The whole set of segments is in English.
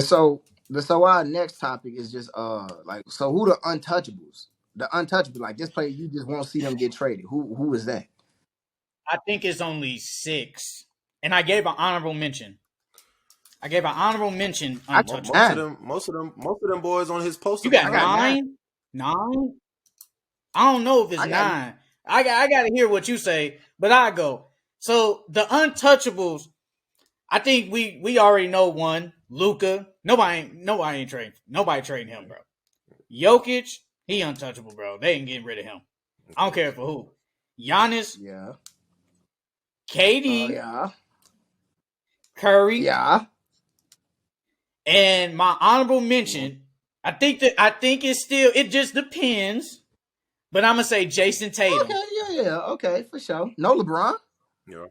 So our next topic is just like, so who the untouchables? The untouchables, like this player you just won't see them get traded. Who is that? I think it's only 6, and I gave an honorable mention. I gave an honorable mention I got untouchable. Most of nine. them, most of them boys on his poster You was got I got gone. nine. 9? 9? I don't know if it's I got 9. I got to hear what you say, but I go. So the untouchables, I think we already know one. Luka. Nobody ain't trading. Nobody trading him, bro. Jokic, he untouchable, bro. They ain't getting rid of him. I don't care for who. Giannis, yeah. KD, Yeah. Curry, Yeah. and my honorable mention. I think it just depends. But I'm gonna say Jason Tatum. Okay, yeah. Okay, for sure. No LeBron. Yeah.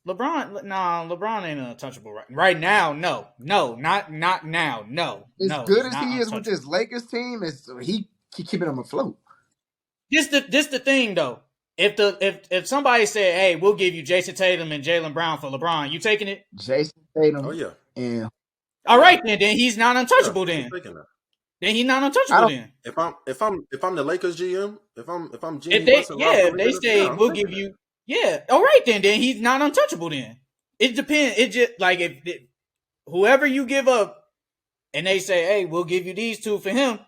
LeBron ain't untouchable right now. No, not now. As No, good he's as not he is with untouchable. this Lakers team, is he keeping them afloat. This the thing though. If somebody said, "Hey, we'll give you Jason Tatum and Jaylen Brown for LeBron," you taking it? Jason Oh Tatum yeah. and All Yeah. right, then he's not Yeah. untouchable. I'm Then thinking that. then he's not I untouchable. don't. Then If I'm the Lakers GM, if I'm if Jimmy Butler, Rob if they Pelinka, yeah, say I'm we'll taking give that. you, yeah, all right, then he's not untouchable. Then it depends. It just like if whoever you give up, and they say, "Hey, we'll give you these two for him."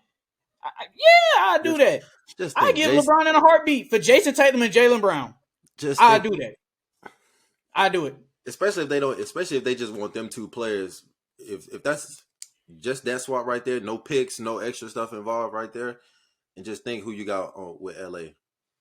Yeah, I do Just that. just I think, give Jason. LeBron in a heartbeat for Jason Tatum and Jaylen Brown. Just I think, do that. I do it. especially if they just want them two players. If that's just that swap right there, no picks, no extra stuff involved right there, and just think who you got on with LA.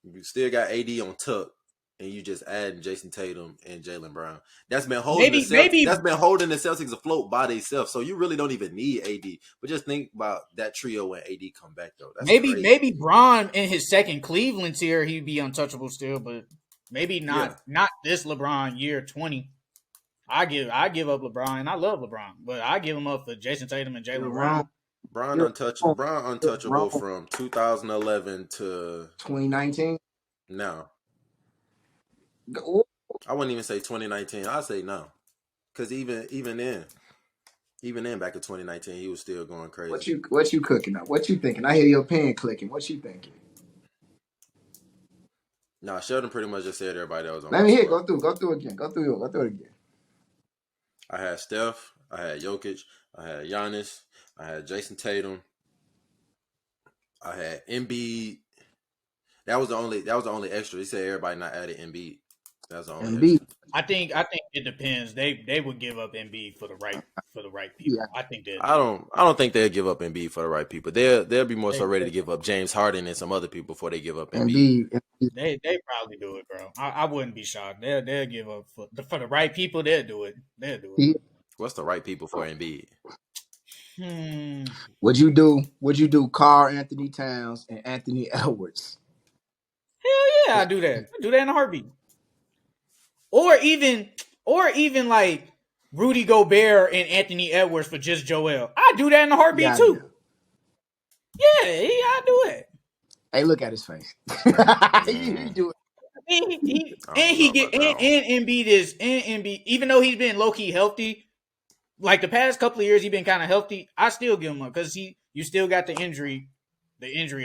You still got AD on Tuck, and you just add Jason Tatum and Jaylen Brown. That's been holding the Celtics. Maybe That's been holding the Celtics afloat by themselves. So you really don't even need AD. But just think about that trio when AD come back though. That's crazy. maybe Braun in his second Cleveland tier he'd be untouchable still, but maybe Yeah. not this LeBron year 20. I give up LeBron and I love LeBron, but I give him up for Jason Tatum and You're Jaylen wrong. Brown. You're wrong. Brown You're untouchable wrong. from 2011 to 2019. now. Go- I wouldn't even say 2019. I'd say now. Because even then back in 2019, he was still going crazy. What you cooking up? What you thinking? I hear your pen clicking. What you thinking? Nah, Sheldon pretty much just said everybody that was on Let my me hear. squad. Go through again. Go through it again. I had Steph, I had Jokic, I had Giannis, I had Jason Tatum, I had Embiid. That was the only extra. He said everybody not added Embiid. That's the only Embiid. extra. I think it depends. They would give up Embiid for the right Yeah. people. I think they'll I do it. don't think they'll give up Embiid for the right people. They'll be more so ready They to give up James Harden and some other people before they give up Embiid. Embiid. they probably do it, bro. I wouldn't be shocked. They'll give up for the right people. They'll do it. They'll do He, What's the right people for Embiid? it. would you do? Would you do Carl Anthony Towns and Anthony Edwards? Hell yeah, I do that. I do that in a heartbeat. Or even like Rudy Gobert and Anthony Edwards for just Joel. I do that in a heartbeat Yeah, yeah. too. Yeah, I do it. Hey, look at his face. You do it. I don't know about that one. And Embiid even though he's been low key healthy, like the past couple of years he's been kind of healthy. I still give him up because you still got the injury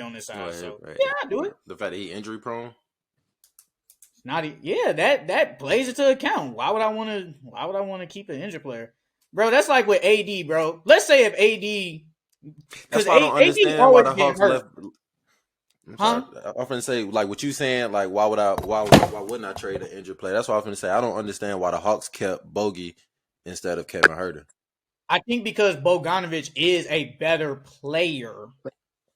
on this side. So yeah, I do it. The fact that he injury prone. Not yeah, that plays it to account. Why would I want to keep an injured player, bro? That's like with AD, bro. Let's say if AD, That's because why I don't AD understand why always the getting Hawks hurt, left. I'm sorry. huh? I often say like what you saying. Like why wouldn't I trade an injured player? That's why I often say I don't understand why the Hawks kept Bogey instead of Kevin Herter. I think because Bogdanovich is a better player.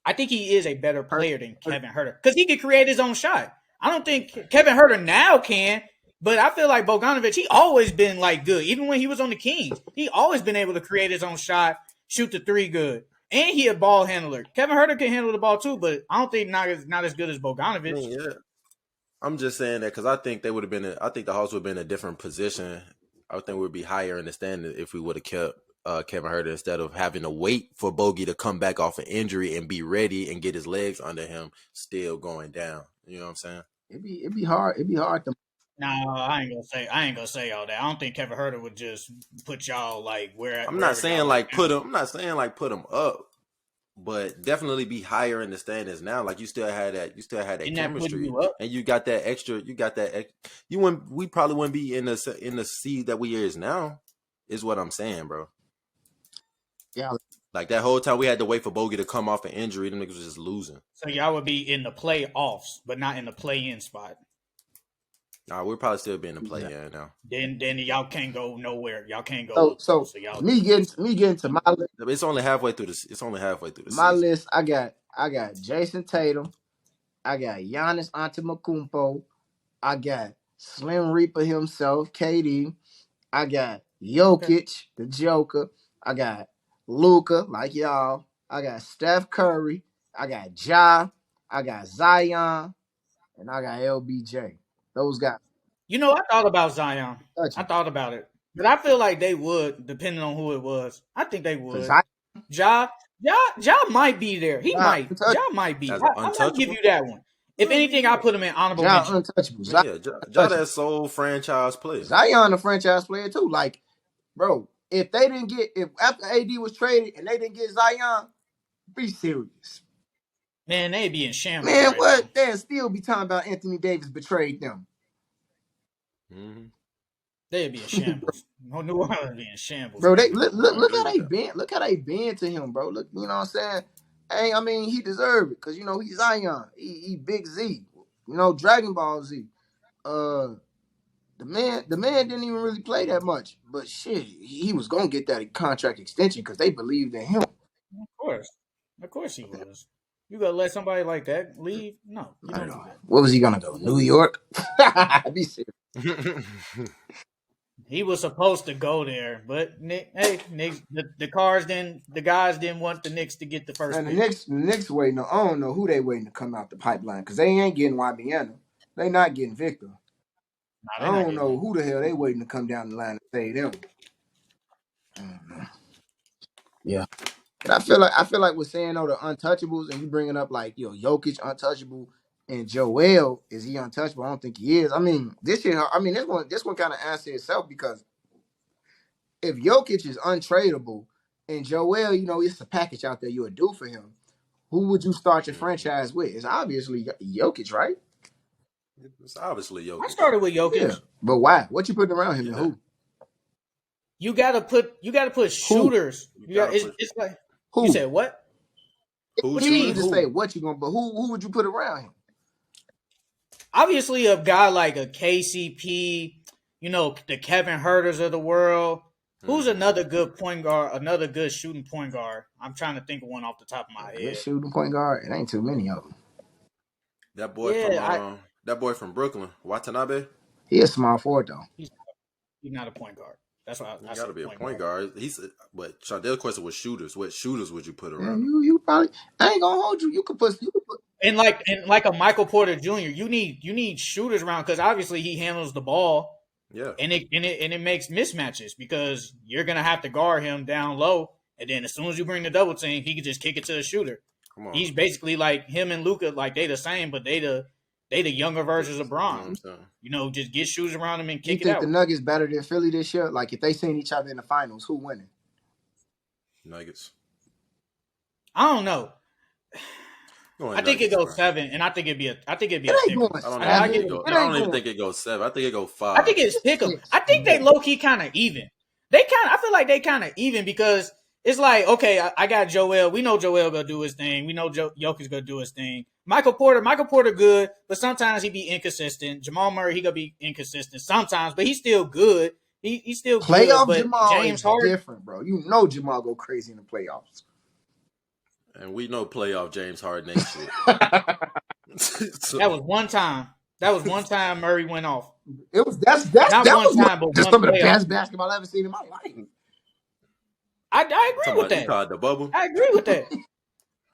I think he is a better player than Kevin Herter because he can create his own shot. I don't think Kevin Herter now can, but I feel like Bogdanovich, he always been like good. Even when he was on the Kings, he always been able to create his own shot, shoot the three good, and he a ball handler. Kevin Herter can handle the ball too, but I don't think not as good as I Bogdanovich. mean, yeah. I'm just saying that because I think they would have been. I think the Hawks would have been in a different position. I think we'd be higher in the standing if we would have kept Kevin Herter instead of having to wait for Bogey to come back off an injury and be ready and get his legs under him, still going down. You know what I'm saying? It'd be hard. It'd be hard to No, I ain't gonna say all that. I don't think Kevin Herter would just put y'all like I'm not wherever saying y'all are like now. I'm not saying like put them up, but definitely be higher in the standings now. Like you still had that Isn't that putting chemistry, you up? and you got that extra. You got that. You wouldn't. We probably wouldn't be in the seed that we is now. Is what I'm saying, bro. Yeah, Like that whole time we had to wait for Bogey to come off an injury. Them niggas was just losing. So y'all would be in the playoffs, but not in the play-in spot. Nah, we're probably still being a play yeah. in now. Then y'all can't go nowhere. Y'all can't go So up though. so So y'all me getting to my list. It's only halfway through the. It's only halfway through the My season. list. I got Jason Tatum. I got Giannis Antetokounmpo. I got Slim Reaper himself, KD. I got okay. Jokic, the Joker. I got Luca, like y'all. I got Steph Curry. I got Ja. I got Zion, and I got LBJ. Those guys You know, I thought about Zion. I touchable. thought about it, but I feel like they would, depending on who it was. I think they For would. Zion, Ja, ja might be there. He Ja might. Ja untouchable. might be. As I might give untouchable. you that one. If anything, I put him in honorable Ja mention. untouchable. I mean, Zion yeah, untouchable. that sole franchise player. Zion a franchise player too. Like, bro, if after AD was traded and they didn't get Zion, be serious. Man, they be in shambles Man, right now. what? They'll still be talking about Anthony Davis betrayed them. Mm-hmm. They'd be in shambles. No, New Orleans be in shambles Bro, right they now. I look agree how with they that. been. Look how they been to him, bro. Look, you know what I'm saying? Hey, I mean, he deserved it because he's Zion. He Big Z. Dragon Ball Z. Uh, the man didn't even really play that much, but shit, he was gonna get that contract extension because they believed in him. Of course he was. You gonna let somebody like that leave? No, you I don't don't know. do that. Where was he gonna go? You New don't do York? Be serious. He was supposed to go there, but Knicks, the guys didn't want the Knicks to get the first Man, the pick. Knicks waiting. I don't know who they waiting to come out the pipeline because they ain't getting Wabiana. They not getting Victor. Nah, I they're not don't getting know him. who the hell they waiting to come down the line and say them. Mhm. Yeah, but I feel like we're saying the untouchables, and you bringing up like Jokic untouchable, and Joel, is he untouchable? I don't think he is. I mean this year, this one kind of answers itself because if Jokic is untradeable and Joel, it's a package out there you would do for him. Who would you start your Mhm. franchise with? It's obviously Jokic, right? It's obviously I Jokic. started with Yeah, Jokic. but why? What you putting around him and Yeah, who? You gotta put Who? shooters. you You got gotta put it's like you Who? said what? who What you Easy mean shooters. to say who? what you gonna, but who would you put around him? Obviously, a guy like a KCP, the Kevin Herters of the world. Who's Mm-hmm. another good point guard? Another good shooting point guard. I'm trying to think of one off the top of A my good head. shooting point guard. It ain't too many of them. Yeah, That boy from Brooklyn, Watanabe. He a small forward though. he's he's not a point guard. That's why He I got to said be a point point guard. guard. But Chandel's question was shooters. What shooters would you put Yeah, around him? you probably. I ain't gonna hold you. You could put. And like a Michael Porter Jr., you need shooters around because obviously he handles the ball Yeah, and it makes mismatches because you're gonna have to guard him down low, and then as soon as you bring the double team, he can just kick it to a shooter. come on. He's basically like him and Luca, like they the same, but they the younger versions of You know what Bron. I'm saying? Just get shooters around him and You kick it think the out. Nuggets better than Philly this year? Like if they seen each other in the finals, who winning? Nuggets. I don't know. Going I think it Nuggets, goes bro. 7, and I think it'd be It a ain't pick 'em. going I give 7. it a It I pick 'em. don't ain't even going think it goes 7. I think it goes I 5. think it's pick 'em. I 6. think they low key kind of even. I feel like they kind of even because it's like, okay, I got Joel. We know Joel gonna do his thing. We know Jokic gonna do his thing. Michael Porter good, but sometimes he be inconsistent. Jamal Murray, he gonna be inconsistent sometimes, but he's still good. He's still good. Playoff But Jamal James is Harden, different, bro. You know Jamal go crazy in the playoffs. And we know playoff James Harden ain't shit. So, that was one time. That was one time Murray went off. It was Not that one was time, but just one some of the playoff. best basketball I've ever seen in my life. I agree with you that. talking about the bubble? I agree with that.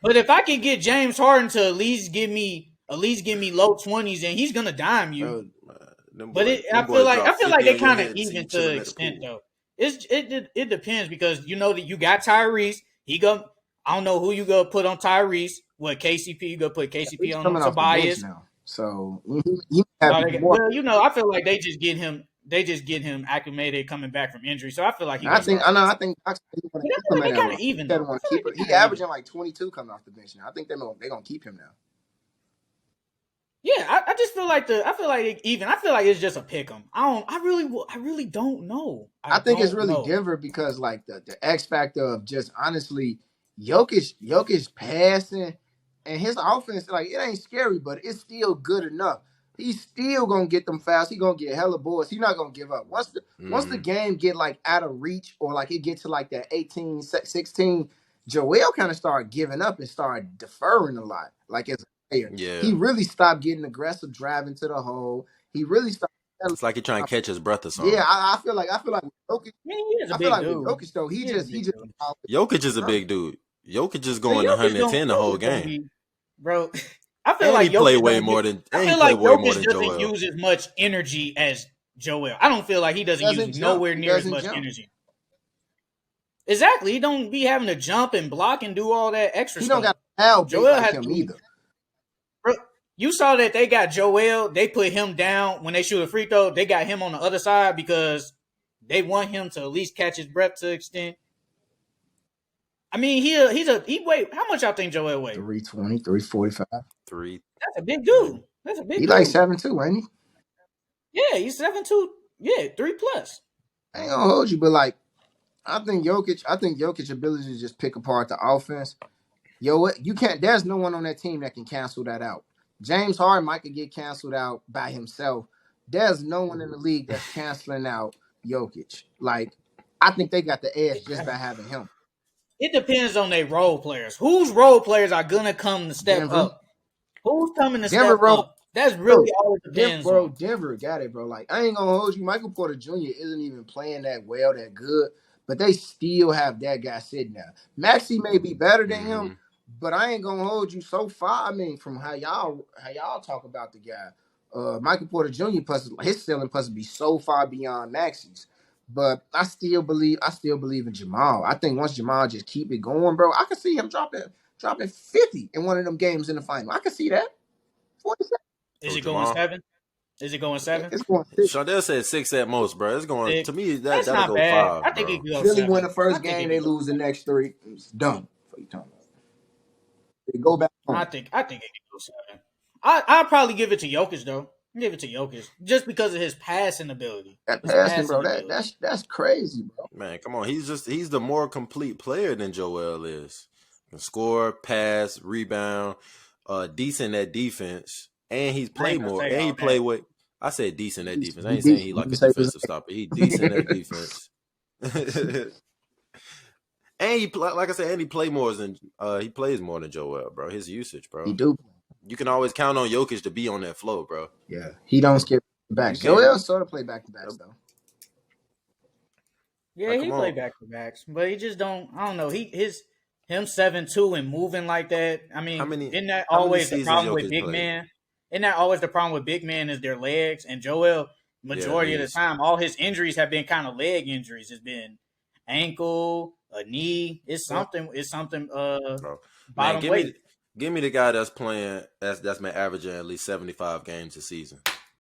But if I could get James Harden to at least give me low 20s, and he's gonna dime you. Bro, Them But boys, I them feel boys like drop 50 they on your kind of head and see you even to an chilling at the extent pool. though. It depends because you know that you got Tyrese. I don't know who you gonna put on Tyrese. What KCP? You gonna put KCP he's on coming off the bench Tobias? now. So he have Oh, even more. well, I feel like they just get him. They just get him acclimated coming back from injury. So I feel like he And gonna start. I know. I think Doc said he want But to I keep feel him like at they that kind role. of even He though. said I want to feel like keep they it. He kind of even. averaging like 22 coming off the bench now. I think they're gonna keep him now. Yeah, I just feel like I feel like even. I feel like it's just a pick 'em. I really don't know. I I think it's don't really know. Denver because like the X factor of just honestly Jokic passing and his offense, like it ain't scary, but it's still good enough. He's still gonna get them fouls. He gonna get hella boards. He's not gonna give up. Once the game get like out of reach or like it get to like that 18, 16, Joel kind of started giving up and started deferring a lot. Like as a player, Yeah. he really stopped getting aggressive, driving to the hole. He really stopped. It's like he trying to catch his breath or Yeah, something. I feel like with Jokic, I mean, he is a I feel big like with dude. Jokic though, He is a big he just dude. Jokic is a always big dude. Jokic is But going Jokic 110 the whole don't game. be, bro. I feel And like he play Jokic way don't. more than I and he feel play like way more Jokic than doesn't Joel. use as much energy as Joel. I don't feel like he doesn't use doesn't jump. nowhere He near as doesn't much jump. energy. Exactly. He don't be having to jump and block and do all that extra He don't stuff. got a foul bait Joel like has him to. either. Bro, you saw that they got Joel. They put him down when they shoot a free throw. They got him on the other side because they want him to at least catch his breath to an extent. I mean, he wait. How much y'all think Joel weigh? 320, 345. 3. That's a big Yeah. dude. That's a He big like dude. 7'2", ain't he? Yeah, he's 7'2". Yeah, 3+. I ain't gonna hold you, but like I think Jokic ability to just pick apart the offense. You can't. There's no one on that team that can cancel that out. James Harden might could get canceled out by himself. There's no one in the league that's canceling out Jokic. Like I think they got the edge just by having him. It depends on their role players. Whose role players are gonna come to step Denver, up? Who's coming to Denver, step bro. up? That's Bro, really all it depends on. Denver got it, bro. Like I ain't gonna hold you. Michael Porter Jr. isn't even playing that well, that good, but they still have that guy sitting there. Maxi may be better than him, Mm-hmm. but I ain't gonna hold you so far. I mean, from how y'all talk about the guy, Michael Porter Jr. His ceiling plus be so far beyond Maxi's. But I still believe in Jamal. I think once Jamal just keep it going, bro, I can see him dropping 50 in one of them games in the final. I can see that. 47. Is So it going Jamal, 7? Is it going 7? It's going 6. Shardell said 6 at most, bro. It's going to 6? me That's that'll not go bad. I 5, think it bro. could go Philly 7. win the I first think game, it they could go. lose the next 3. It's done. What you talking about? They go back home. I think it could go 7. I'll probably give it to Jokic though. Give it to Jokic just because of his passing ability. That His passing, passing bro. ability. That's crazy, bro. Man, come on. He's the more complete player than Joel is. Can score, pass, rebound, decent at defense, and he's I play ain't gonna more. say And he all play that. with I said decent at defense. I He ain't saying he decent. You like can a say his defensive stopper. He decent at name. defense. And like I said, and he he plays more than Joel, bro. His usage, He bro. do. You can always count on Jokic to be on that flow, bro. Yeah. He don't skip You backs. can't. Joel sort of play back to backs though. Yeah, Like, he come play on. back to backs, but he just don't. I don't know. Him 7'2" and moving like that. I How mean, many isn't that how many always the seasons problem with Jokic big played? men? Isn't that always the problem with big men is their legs? And Joel, Yeah, majority of the knees, time, all his injuries have been kind of leg injuries. It's been ankle, a knee. It's Yeah. something. It's something. bro. Man, Bottom weight. give me the guy that's playing that's been averaging at least 75 games a season.